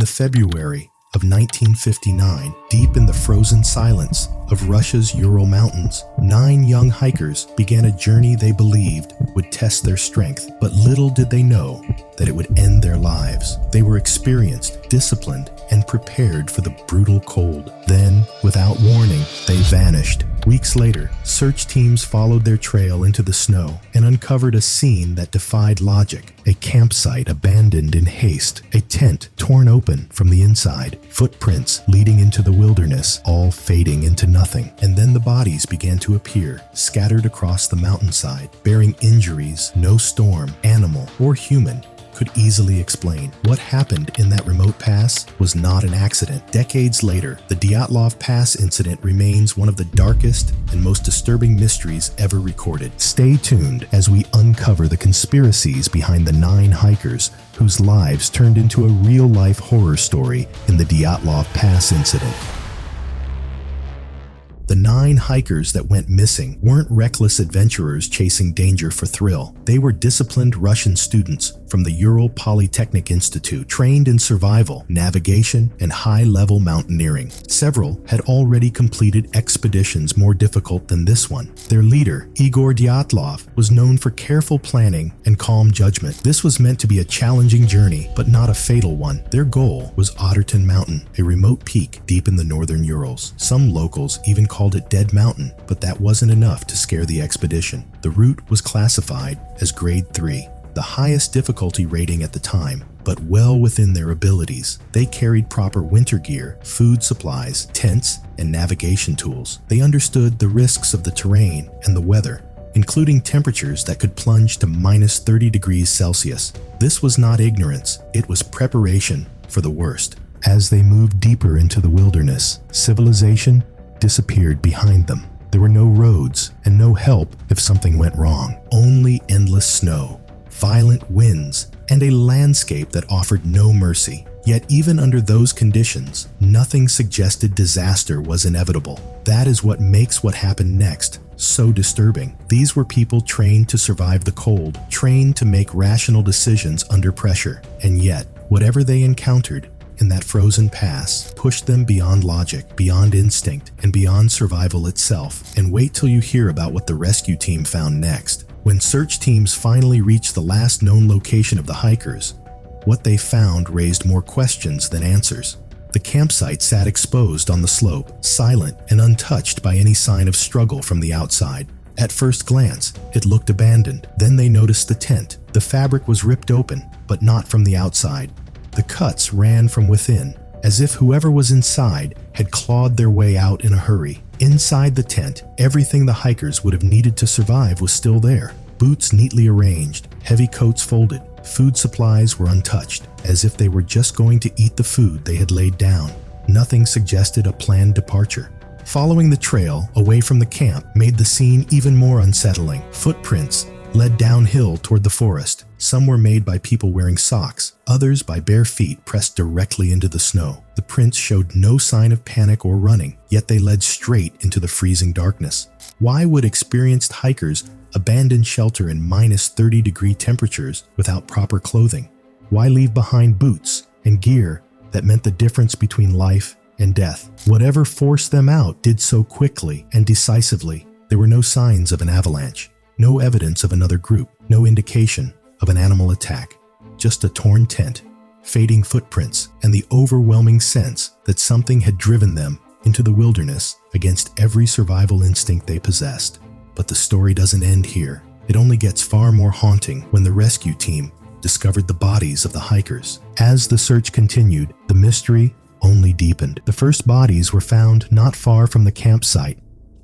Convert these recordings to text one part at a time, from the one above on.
February of 1959, deep in the frozen silence of Russia's Ural Mountains, 9 young hikers began a journey they believed would test their strength, but little did they know that it would end their lives. They were experienced, disciplined, and prepared for the brutal cold. Then, without warning, they vanished. Weeks later, search teams followed their trail into the snow and uncovered a scene that defied logic. A campsite abandoned in haste, a tent torn open from the inside, footprints leading into the wilderness, all fading into nothing. And then the bodies began to appear, scattered across the mountainside, bearing injuries no storm, animal, or human could easily explain. What happened in that remote pass was not an accident. Decades later, the Dyatlov Pass incident remains one of the darkest and most disturbing mysteries ever recorded. Stay tuned as we uncover the conspiracies behind the 9 hikers whose lives turned into a real-life horror story in the Dyatlov Pass incident. The 9 hikers that went missing weren't reckless adventurers chasing danger for thrill. They were disciplined Russian students from the Ural Polytechnic Institute, trained in survival, navigation, and high-level mountaineering. Several had already completed expeditions more difficult than this one. Their leader, Igor Dyatlov, was known for careful planning and calm judgment. This was meant to be a challenging journey, but not a fatal one. Their goal was Otterton Mountain, a remote peak deep in the northern Urals. Some locals even called it Dead Mountain, but that wasn't enough to scare the expedition. The route was classified as Grade 3, the highest difficulty rating at the time, but well within their abilities. They carried proper winter gear, food supplies, tents, and navigation tools. They understood the risks of the terrain and the weather, including temperatures that could plunge to minus 30 degrees Celsius. This was not ignorance, it was preparation for the worst. As they moved deeper into the wilderness, civilization disappeared behind them. There were no roads and no help if something went wrong. Only endless snow, violent winds, and a landscape that offered no mercy. Yet even under those conditions, nothing suggested disaster was inevitable. That is what makes what happened next so disturbing. These were people trained to survive the cold, trained to make rational decisions under pressure. And yet, whatever they encountered in that frozen pass pushed them beyond logic, beyond instinct, and beyond survival itself. And wait till you hear about what the rescue team found next. When search teams finally reached the last known location of the hikers, what they found raised more questions than answers. The campsite sat exposed on the slope, silent and untouched by any sign of struggle from the outside. At first glance, it looked abandoned. Then they noticed the tent. The fabric was ripped open, but not from the outside. The cuts ran from within, as if whoever was inside had clawed their way out in a hurry. Inside the tent, everything the hikers would have needed to survive was still there. Boots neatly arranged, heavy coats folded, food supplies were untouched, as if they were just going to eat the food they had laid down. Nothing suggested a planned departure. Following the trail away from the camp made the scene even more unsettling. Footprints led downhill toward the forest. Some were made by people wearing socks, others by bare feet pressed directly into the snow. The prints showed no sign of panic or running, yet they led straight into the freezing darkness. Why would experienced hikers abandon shelter in minus 30-degree temperatures without proper clothing? Why leave behind boots and gear that meant the difference between life and death? Whatever forced them out did so quickly and decisively. There were no signs of an avalanche, no evidence of another group, no indication of an animal attack, just a torn tent, fading footprints, and the overwhelming sense that something had driven them into the wilderness against every survival instinct they possessed. But the story doesn't end here. It only gets far more haunting when the rescue team discovered the bodies of the hikers. As the search continued, the mystery only deepened. The first bodies were found not far from the campsite,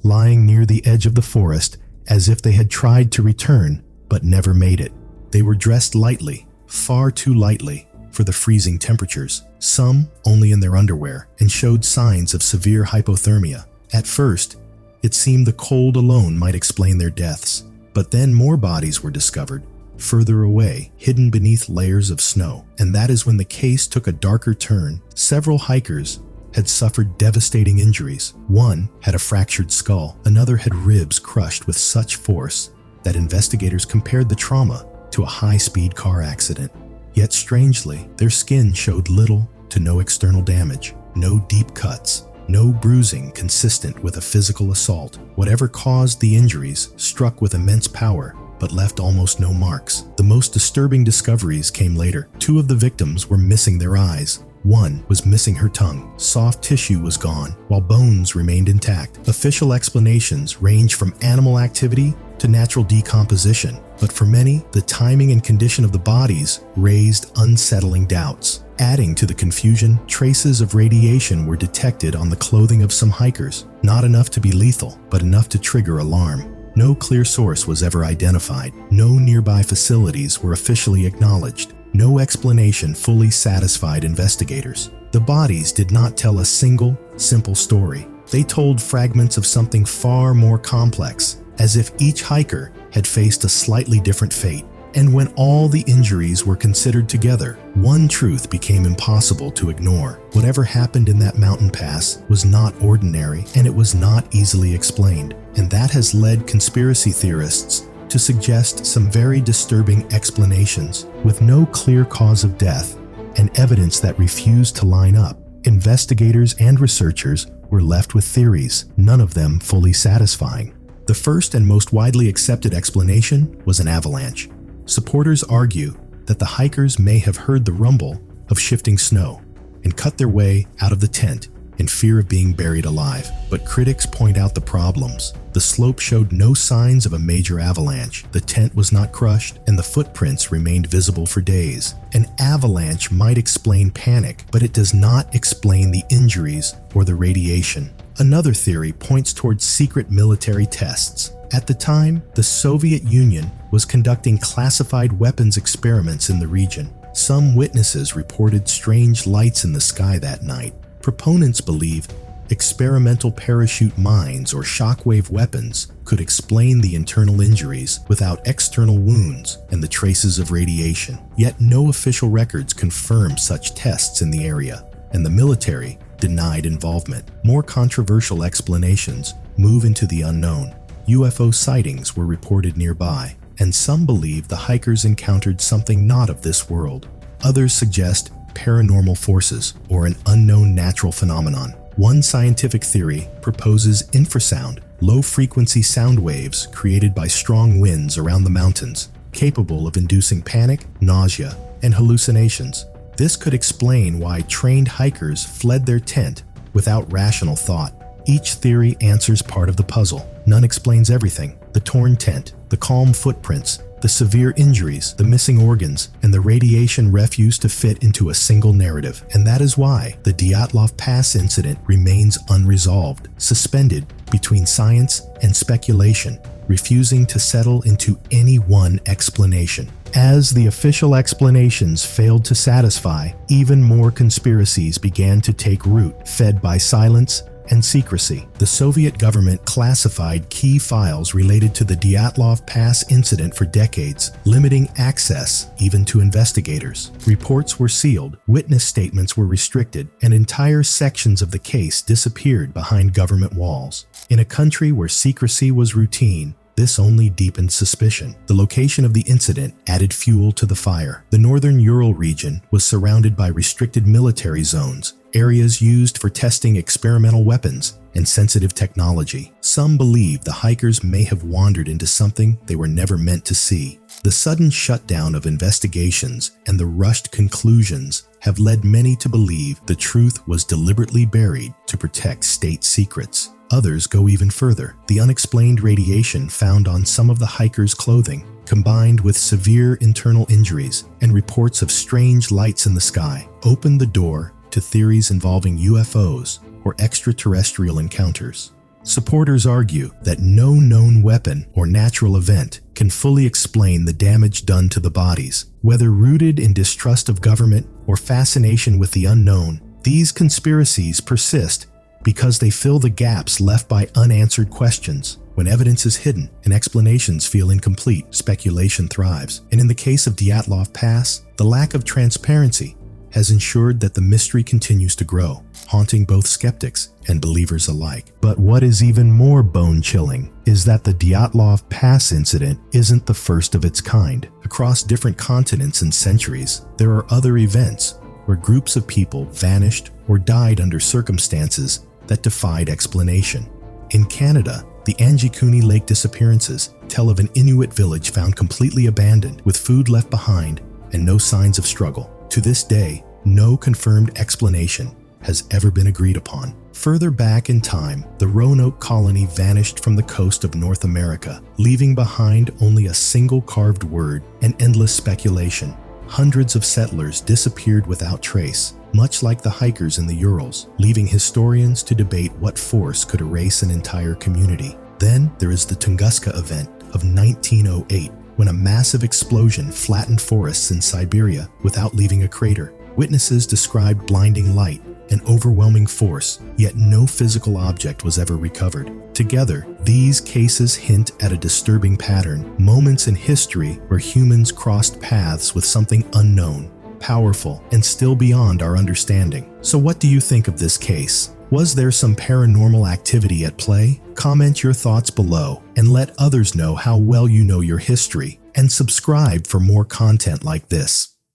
lying near the edge of the forest as if they had tried to return but never made it. They were dressed lightly, far too lightly for the freezing temperatures, some only in their underwear, and showed signs of severe hypothermia. At first, it seemed the cold alone might explain their deaths, but then more bodies were discovered, further away, hidden beneath layers of snow. And that is when the case took a darker turn. Several hikers had suffered devastating injuries. One had a fractured skull, another had ribs crushed with such force that investigators compared the trauma to a high-speed car accident. Yet strangely, their skin showed little to no external damage, no deep cuts, no bruising consistent with a physical assault. Whatever caused the injuries struck with immense power, but left almost no marks. The most disturbing discoveries came later. 2 of the victims were missing their eyes. 1 was missing her tongue. Soft tissue was gone, while bones remained intact. Official explanations range from animal activity to natural decomposition, but for many, the timing and condition of the bodies raised unsettling doubts. Adding to the confusion, traces of radiation were detected on the clothing of some hikers. Not enough to be lethal, but enough to trigger alarm. No clear source was ever identified. No nearby facilities were officially acknowledged. No explanation fully satisfied investigators. The bodies did not tell a single, simple story. They told fragments of something far more complex, as if each hiker had faced a slightly different fate. And when all the injuries were considered together, one truth became impossible to ignore. Whatever happened in that mountain pass was not ordinary, and it was not easily explained. And that has led conspiracy theorists to suggest some very disturbing explanations. With no clear cause of death and evidence that refused to line up, investigators and researchers were left with theories, none of them fully satisfying. The first and most widely accepted explanation was an avalanche. Supporters argue that the hikers may have heard the rumble of shifting snow and cut their way out of the tent in fear of being buried alive. But critics point out the problems. The slope showed no signs of a major avalanche. The tent was not crushed, and the footprints remained visible for days. An avalanche might explain panic, but it does not explain the injuries or the radiation. Another theory points towards secret military tests. At the time, the Soviet Union was conducting classified weapons experiments in the region. Some witnesses reported strange lights in the sky that night. Proponents believe experimental parachute mines or shockwave weapons could explain the internal injuries without external wounds and the traces of radiation. Yet no official records confirm such tests in the area, and the military denied involvement. More controversial explanations move into the unknown. UFO sightings were reported nearby, and some believe the hikers encountered something not of this world. Others suggest paranormal forces or an unknown natural phenomenon. One scientific theory proposes infrasound, low-frequency sound waves created by strong winds around the mountains, capable of inducing panic, nausea, and hallucinations. This could explain why trained hikers fled their tent without rational thought. Each theory answers part of the puzzle. None explains everything. The torn tent, the calm footprints, the severe injuries, the missing organs, and the radiation refuse to fit into a single narrative. And that is why the Dyatlov Pass incident remains unresolved, suspended between science and speculation, refusing to settle into any one explanation. As the official explanations failed to satisfy, even more conspiracies began to take root, fed by silence and secrecy. The Soviet government classified key files related to the Dyatlov Pass incident for decades, limiting access even to investigators. Reports were sealed, witness statements were restricted, and entire sections of the case disappeared behind government walls. In a country where secrecy was routine, this only deepened suspicion. The location of the incident added fuel to the fire. The northern Ural region was surrounded by restricted military zones, areas used for testing experimental weapons and sensitive technology. Some believe the hikers may have wandered into something they were never meant to see. The sudden shutdown of investigations and the rushed conclusions have led many to believe the truth was deliberately buried to protect state secrets. Others go even further. The unexplained radiation found on some of the hikers' clothing, combined with severe internal injuries and reports of strange lights in the sky, opened the door to theories involving UFOs or extraterrestrial encounters. Supporters argue that no known weapon or natural event can fully explain the damage done to the bodies. Whether rooted in distrust of government or fascination with the unknown, these conspiracies persist because they fill the gaps left by unanswered questions. When evidence is hidden and explanations feel incomplete, speculation thrives. And in the case of Dyatlov Pass, the lack of transparency has ensured that the mystery continues to grow, haunting both skeptics and believers alike. But what is even more bone-chilling is that the Dyatlov Pass incident isn't the first of its kind. Across different continents and centuries, there are other events where groups of people vanished or died under circumstances that defied explanation. In Canada, the Angikuni Lake disappearances tell of an Inuit village found completely abandoned with food left behind and no signs of struggle. To this day, no confirmed explanation has ever been agreed upon. Further back in time, the Roanoke colony vanished from the coast of North America, leaving behind only a single carved word and endless speculation. Hundreds of settlers disappeared without trace, much like the hikers in the Urals, leaving historians to debate what force could erase an entire community. Then there is the Tunguska event of 1908, when a massive explosion flattened forests in Siberia without leaving a crater. Witnesses described blinding light and overwhelming force, yet no physical object was ever recovered. Together, these cases hint at a disturbing pattern, moments in history where humans crossed paths with something unknown, powerful, and still beyond our understanding. So what do you think of this case? Was there some paranormal activity at play? Comment your thoughts below and let others know how well you know your history, and subscribe for more content like this.